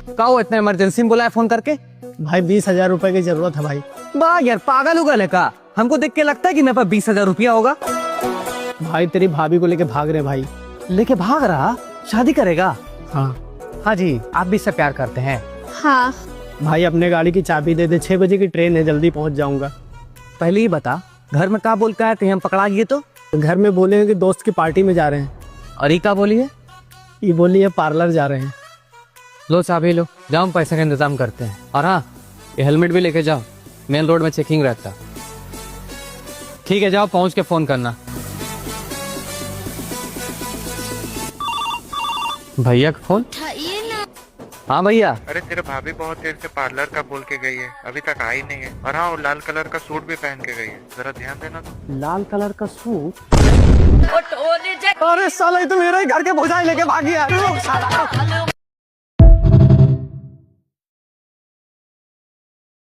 का हो इतना इमरजेंसी में बुलाया फोन करके? भाई 20,000 रुपए की जरूरत है भाई। वाह यार, पागल उगल है का? हमको देख के लगता है कि मेरे पास 20,000 रुपया होगा। भाई तेरी भाभी को लेके भाग रहे भाई। लेके भाग रहा? शादी करेगा? हाँ हाँ जी, आप भी इससे प्यार करते हैं? हाँ। भाई अपने गाड़ी की चाबी दे दे, 6 बजे की ट्रेन है, जल्दी पहुंच जाऊंगा। पहले ही बता, घर में क्या बोलता है, कहीं हम पकड़ा गए तो? घर में बोले हैं कि दोस्त की पार्टी में जा रहे हैं। और ये क्या बोली है? ये बोली है पार्लर जा रहे हैं। लो चाबी लो, जाओ हम पैसे का इंतजाम करते हैं। और हाँ, ये हेलमेट भी लेके जाओ, मेन रोड में चेकिंग रहता। ठीक है, जाओ पहुंच के फोन करना। भैया का फोन? हाँ भैया। अरे तेरे भाभी बहुत देर से पार्लर का बोल के गई है, अभी तक आई नहीं है। और हाँ, वो लाल कलर का सूट भी पहन के गई है, जरा ध्यान देना तो। लाल कलर का सूट? अरे साला ये तो मेरा ही घर के भुजाई लेके भाग गया।